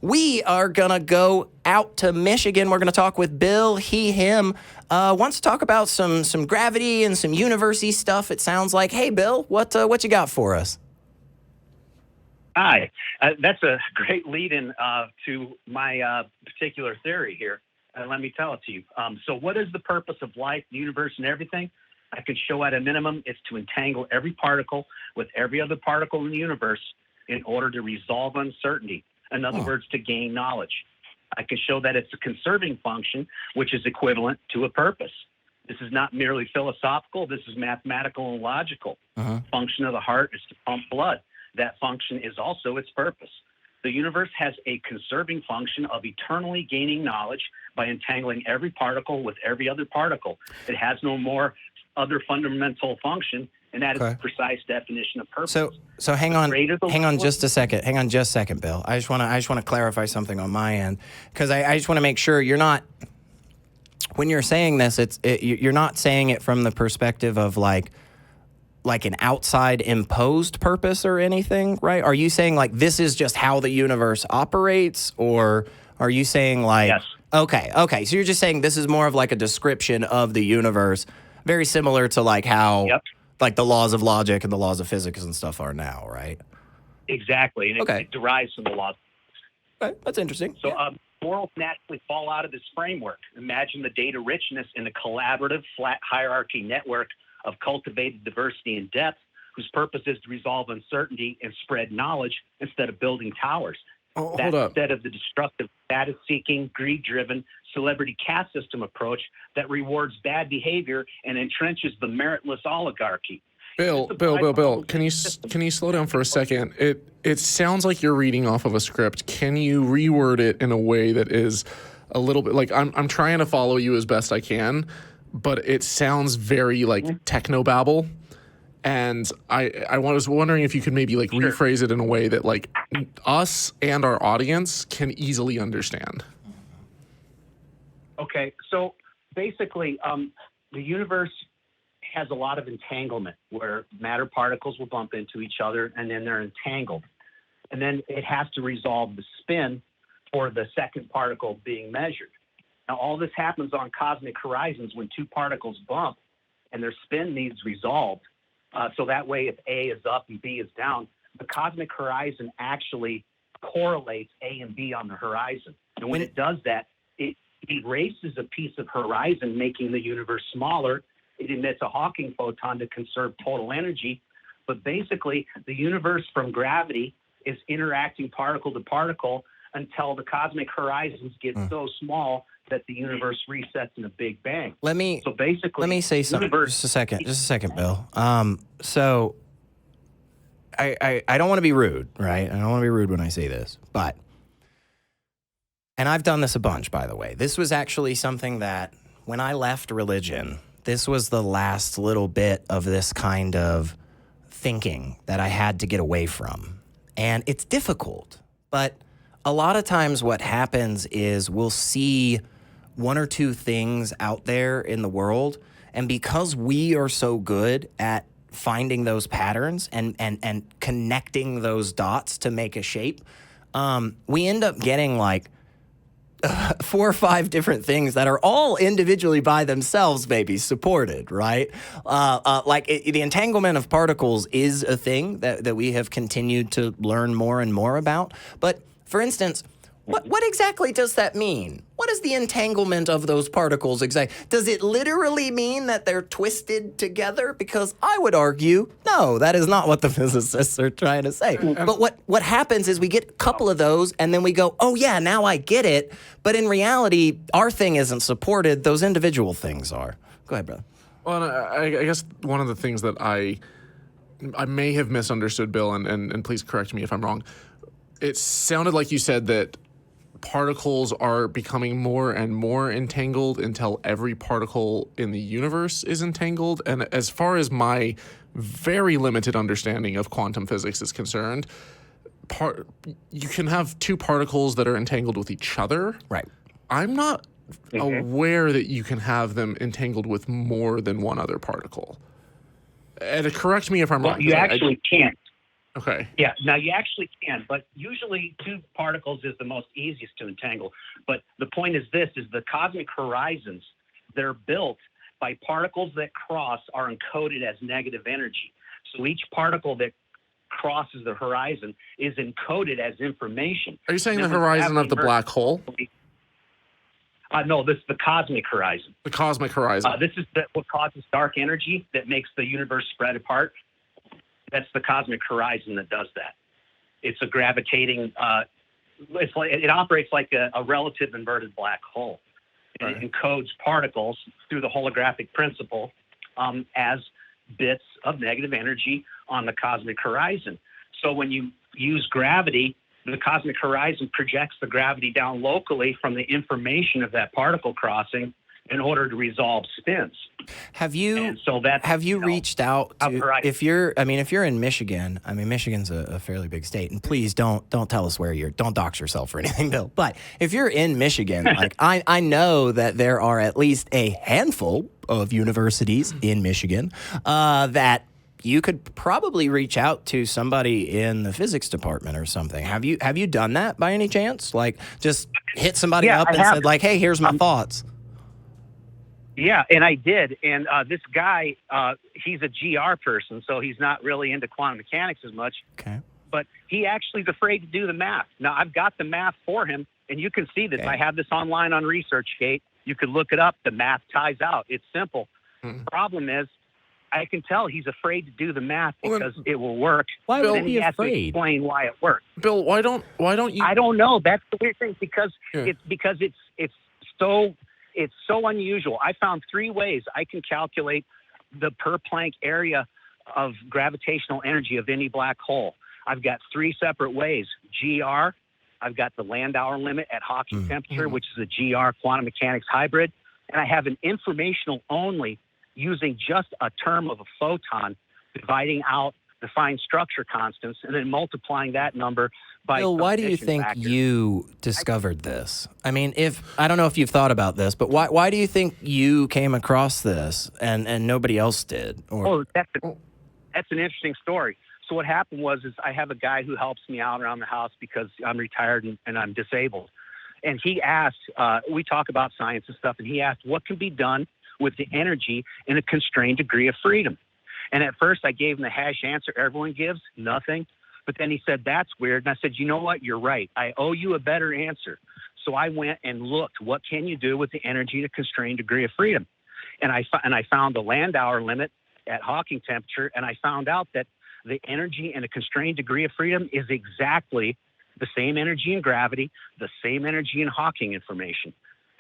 we are going to go out to Michigan. We're going to talk with Bill. He, him, wants to talk about some gravity and some university stuff, it sounds like. Hey, Bill, what you got for us? Hi. That's a great lead-in to my particular theory here. Let me tell it to you. So what is the purpose of life, the universe, and everything? I could show at a minimum it's to entangle every particle with every other particle in the universe in order to resolve uncertainty. In other words, to gain knowledge. I can show that it's a conserving function, which is equivalent to a purpose. This is not merely philosophical. This is mathematical and logical. Function of the heart is to pump blood. That function is also its purpose. The universe has a conserving function of eternally gaining knowledge by entangling every particle with every other particle. It has no more other fundamental function, and that is the precise definition of purpose. So hang on just a second, Bill. I just want to clarify something on my end, because I just want to make sure you're not, when you're saying this, you're not saying it from the perspective of like an outside imposed purpose or anything, right? Are you saying like this is just how the universe operates, or are you saying like, yes. Okay. So you're just saying this is more of like a description of the universe, very similar to like how like the laws of logic and the laws of physics and stuff are now, right? Exactly. And it derives from the laws. Okay, that's interesting. So morals naturally fall out of this framework. Imagine the data richness in a collaborative, flat hierarchy network of cultivated diversity and depth, whose purpose is to resolve uncertainty and spread knowledge instead of building towers. Hold up. Instead of the destructive, status-seeking, greed-driven, celebrity caste system approach that rewards bad behavior and entrenches the meritless oligarchy. Bill, can you slow down for a second? It sounds like you're reading off of a script. Can you reword it in a way that is a little bit like I'm trying to follow you as best I can, but it sounds very like technobabble. And I was wondering if you could maybe like rephrase it in a way that like us and our audience can easily understand. Okay, so basically, the universe has a lot of entanglement where matter particles will bump into each other and then they're entangled. And then it has to resolve the spin for the second particle being measured. Now, all this happens on cosmic horizons when two particles bump and their spin needs resolved. So that way, if A is up and B is down, the cosmic horizon actually correlates A and B on the horizon. And when it does that, it erases a piece of horizon, making the universe smaller. It emits a Hawking photon to conserve total energy. But basically, the universe from gravity is interacting particle to particle until the cosmic horizons get so small that the universe resets in a big bang. Let me say something. Just a second, Bill. So I don't want to be rude, right? I don't want to be rude when I say this, but, and I've done this a bunch, by the way. This was actually something that when I left religion, this was the last little bit of this kind of thinking that I had to get away from. And it's difficult, but a lot of times what happens is we'll see one or two things out there in the world, and because we are so good at finding those patterns and connecting those dots to make a shape, we end up getting like 4 or 5 different things that are all individually by themselves maybe supported, right? The entanglement of particles is a thing that we have continued to learn more and more about. But for instance, what exactly does that mean? What is the entanglement of those particles exactly? Does it literally mean that they're twisted together? Because I would argue, no, that is not what the physicists are trying to say. But what happens is we get a couple of those and then we go, oh yeah, now I get it. But in reality, our thing isn't supported. Those individual things are. Go ahead, brother. Well, I guess one of the things that I may have misunderstood, Bill, and please correct me if I'm wrong. It sounded like you said that particles are becoming more and more entangled until every particle in the universe is entangled. And as far as my very limited understanding of quantum physics is concerned, you can have two particles that are entangled with each other. Right. I'm not aware that you can have them entangled with more than one other particle. And correct me if I'm wrong. You actually can't. Okay. Yeah, now you actually can, but usually two particles is the most easiest to entangle. But the point is this, is the cosmic horizons, they're built by particles that cross are encoded as negative energy. So each particle that crosses the horizon is encoded as information. Are you saying the Remember, horizon of the black hole? No, this is the cosmic horizon. The cosmic horizon. This is what causes dark energy that makes the universe spread apart. That's the cosmic horizon that does that. It's a gravitating. It operates like a relative inverted black hole. Right. It encodes particles through the holographic principle as bits of negative energy on the cosmic horizon. So when you use gravity, the cosmic horizon projects the gravity down locally from the information of that particle crossing in order to resolve spins. Have you reached out to, if you're in Michigan, I mean, Michigan's a fairly big state, and please don't tell us don't dox yourself or anything, Bill. But if you're in Michigan, like I know that there are at least a handful of universities in Michigan that you could probably reach out to somebody in the physics department or something. Have you done that by any chance? Like just hit somebody up and said like, hey, here's my thoughts. Yeah, and I did. And this guy, he's a GR person, so he's not really into quantum mechanics as much. Okay. But he actually is afraid to do the math. Now, I've got the math for him, and you can see this. Okay. I have this online on ResearchGate. You could look it up. The math ties out. It's simple. The problem is, I can tell he's afraid to do the math because it will work. Why would he be afraid? To explain why it works. Bill, why don't you? I don't know. That's the weird thing because it's so unusual. I found 3 ways I can calculate the per Planck area of gravitational energy of any black hole. I've got 3 separate ways. GR, I've got the Landauer limit at Hawking temperature, which is a GR quantum mechanics hybrid, and I have an informational only using just a term of a photon, dividing out the fine structure constants, and then multiplying that number by. Bill, why do you think you discovered this? I mean, I don't know if you've thought about this, but why do you think you came across this and nobody else did? That's an interesting story. So what happened was I have a guy who helps me out around the house because I'm retired and I'm disabled. And he asked, we talk about science and stuff, and he asked what can be done with the energy in a constrained degree of freedom. And at first I gave him the hash answer everyone gives, nothing. But then he said, that's weird. And I said, you know what? You're right. I owe you a better answer. So I went and looked, what can you do with the energy in a constrained degree of freedom? And I found the Landauer limit at Hawking temperature, and I found out that the energy in a constrained degree of freedom is exactly the same energy in gravity, the same energy in Hawking information.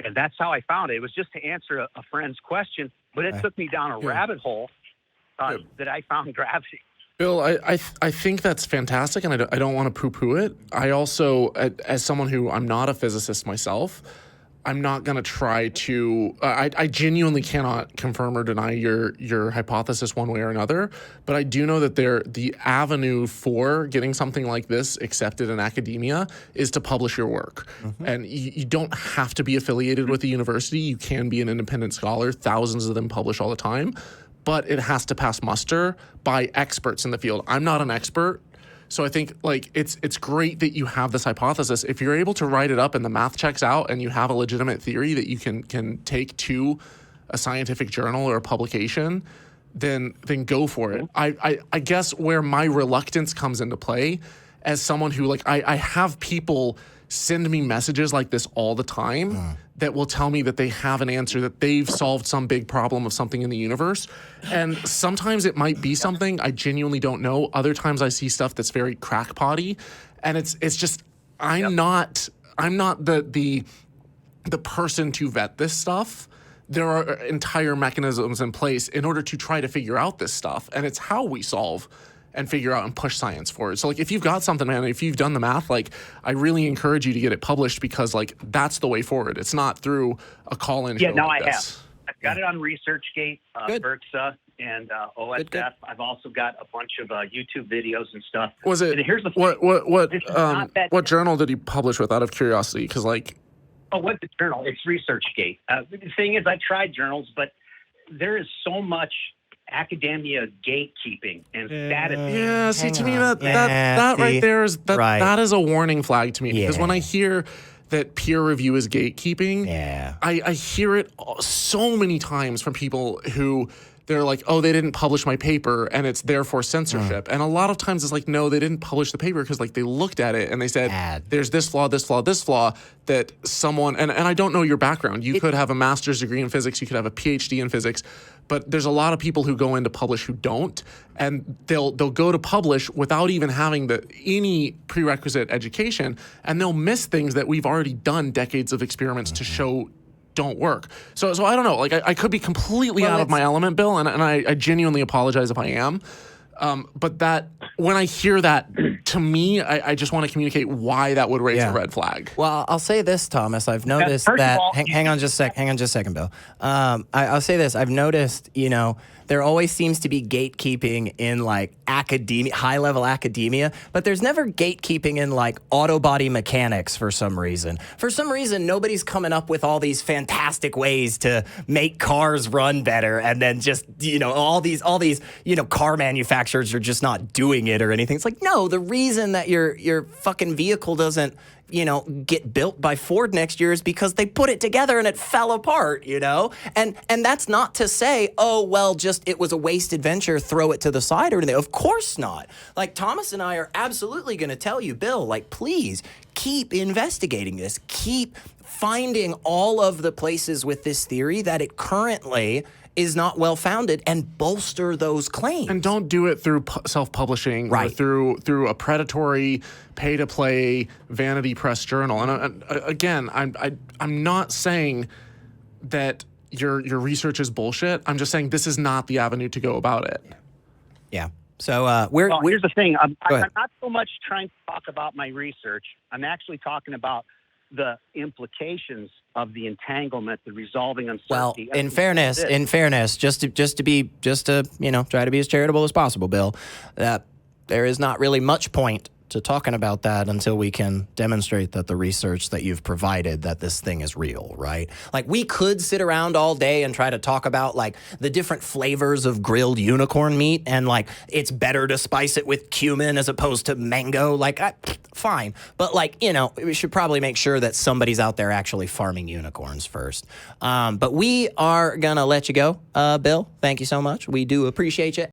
And that's how I found it. It was just to answer a friend's question, but it took me down a rabbit hole that I found gravity. Bill, I think that's fantastic, and I don't want to poo-poo it. I also, as someone who I'm not a physicist myself, I'm not going to try to. I genuinely cannot confirm or deny your hypothesis one way or another. But I do know that the avenue for getting something like this accepted in academia is to publish your work, and you don't have to be affiliated with a university. You can be an independent scholar. Thousands of them publish all the time, but it has to pass muster by experts in the field. I'm not an expert. So I think like it's great that you have this hypothesis. If you're able to write it up and the math checks out and you have a legitimate theory that you can take to a scientific journal or a publication, then go for it. I guess where my reluctance comes into play as someone who like I have people send me messages like this all the time that will tell me that they have an answer, that they've solved some big problem of something in the universe. And sometimes it might be something I genuinely don't know. Other times I see stuff that's very crackpotty, and it's just I'm not the person to vet this stuff. There are entire mechanisms in place in order to try to figure out this stuff, and it's how we solve and figure out and push science forward. So like if you've got something, man, if you've done the math, like I really encourage you to get it published because like that's the way forward. It's not through a call-in show. Yeah, no, like I this. have. I've got it on ResearchGate, BERXA, and OSF. Good. I've also got a bunch of YouTube videos and stuff. Was it? And here's the what journal did you publish with? Out of curiosity, because like. Oh, what's the journal? It's ResearchGate. The thing is, I tried journals, but there is so much academia gatekeeping and status. Yeah, see, to me, that see, right there is right. that is a warning flag to me, because when Yeah. I hear that peer review is gatekeeping, Yeah. I hear it so many times from people who they're like, oh, they didn't publish my paper and it's therefore censorship. And a lot of times it's like, no, they didn't publish the paper because like they looked at it and they said, there's this flaw, this flaw, this flaw that someone, and I don't know your background. You could have a master's degree in physics, you could have a PhD in physics, but there's a lot of people who go in to publish who don't, and they'll go to publish without even having any prerequisite education, and they'll miss things that we've already done decades of experiments to show don't work. So I don't know. Like I could be completely out of my element, Bill, and I genuinely apologize if I am. But that when I hear that, to me, I just want to communicate why that would raise a red flag. Well, I'll say this, Thomas. I've noticed that. Hang on just a second, Bill. I'll say this. I've noticed, there always seems to be gatekeeping in like academia, high level academia, but there's never gatekeeping in like auto body mechanics for some reason. For some reason, nobody's coming up with all these fantastic ways to make cars run better, and then just, all these, car manufacturers are just not doing it or anything. It's like, no, the reason that your fucking vehicle doesn't get built by Ford next year is because they put it together and it fell apart, And that's not to say, oh, well, just it was a wasted venture, throw it to the side or anything. Of course not. Like, Thomas and I are absolutely going to tell you, Bill, like, please keep investigating this. Keep finding all of the places with this theory that it currently is not well-founded, and bolster those claims. And don't do it through self-publishing, or through a predatory pay-to-play vanity press journal. And again, I'm not saying that your research is bullshit. I'm just saying this is not the avenue to go about it. Yeah. So here's the thing. I'm not so much trying to talk about my research. I'm actually talking about the implications of the entanglement, the resolving uncertainty. Well, in fairness, just to try to be as charitable as possible, Bill, that there is not really much point to talking about that until we can demonstrate that the research that you've provided, that this thing is real, right? Like, we could sit around all day and try to talk about like the different flavors of grilled unicorn meat, and like it's better to spice it with cumin as opposed to mango. Like, fine. But like, we should probably make sure that somebody's out there actually farming unicorns first. But we are gonna let you go, Bill. Thank you so much. We do appreciate you.